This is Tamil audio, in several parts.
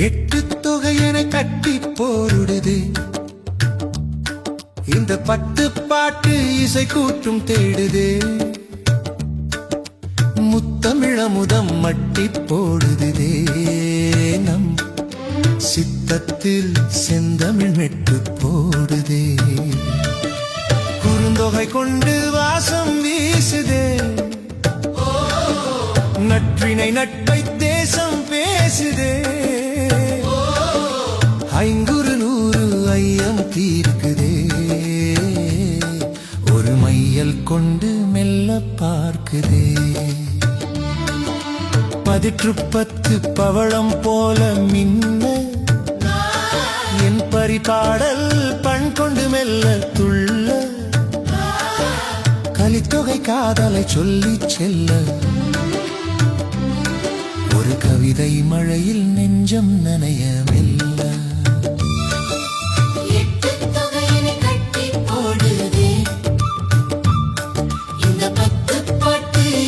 எட்டு தொகையனை கட்டி போடுது இந்த பத்து பாட்டு இசை கூட்டும் தேடுது முத்தமிழமுதம் மட்டி போடுதே நம் சித்தத்தில் செந்தமிழ் மெட்டு போடுதே குறுந்தொகை கொண்டு வாசம் வீசுதே நற்றினை நட்பை தேசம் பேசுதே ஐங்குறு நூறு ஐயம் தீர்க்குதே ஒரு மையல் கொண்டு மெல்ல பார்க்குதே பதிற்று பத்து பவளம் போல மின்ன என் பரிபாடல் பண் கொண்டு மெல்ல துள்ள கலித்தொகை காதலை சொல்லி செல்ல ஒரு கவிதை மழையில் நெஞ்சம் நனைய மெல்ல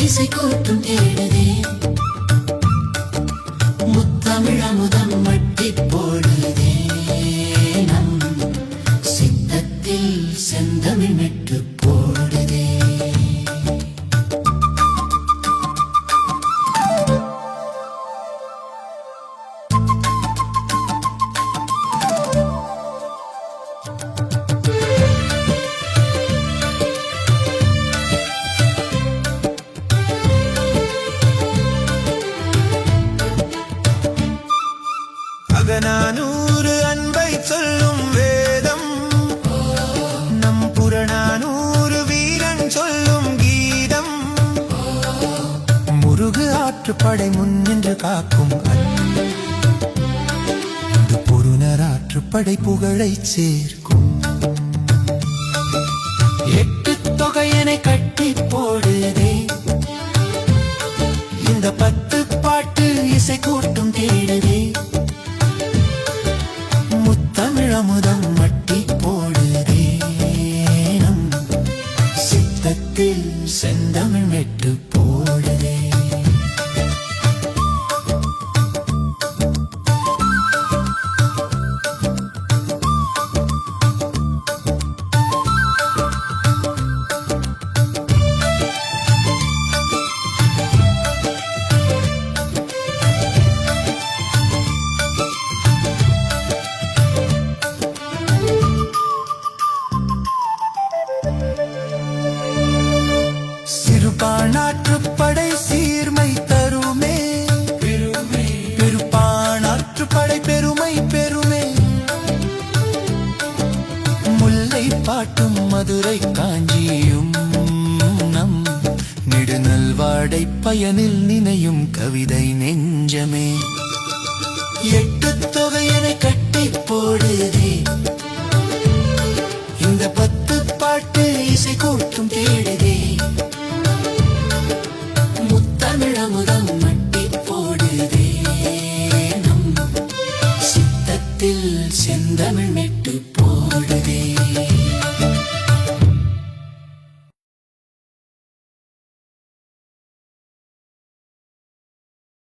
இசை கூட்டும் தேடுதே முத்தமிழமுதம் மட்டி போடுதே நம் சித்தத்தில் செந்தமிழ் மெட்டு போடுதே அகநானூறு அன்பை சொல்லும் வேதம் நம் புறநானூறு வீரன் சொல்லும் கீதம் முருகு ஆற்றுப்படை முன்னின்று காக்கும் பொருணர் ஆற்றுப்படை புகழை சேர்க்கும் எட்டு தொகையனை கட்டி போடுதே இந்த பத்து பாட்டு இசை கூட்டும் தேடுதே முத்தமிழமுதம் மட்டி போடுதே நம் சித்தத்தில் செந்தமிழ் மெட்டு போடுதே சிறுபானாற்றுப்படை சீர்மை தருமே பெருப்பானாற்றுப்படை பெருமை பெருமே முல்லை பாட்டும் மதுரை காஞ்சியும் நம் நெடுநல்வாடை பயனில் நினையும் கவிதை நெஞ்சமே எட்டு தொகையனை கட்டி போடுதே இந்த பத்து பாட்டு இசை கூட்டும் தேடுதே முத்தமிழமுதம் மட்டி போடுதே நம் சித்தத்தில் செந்தமிழ்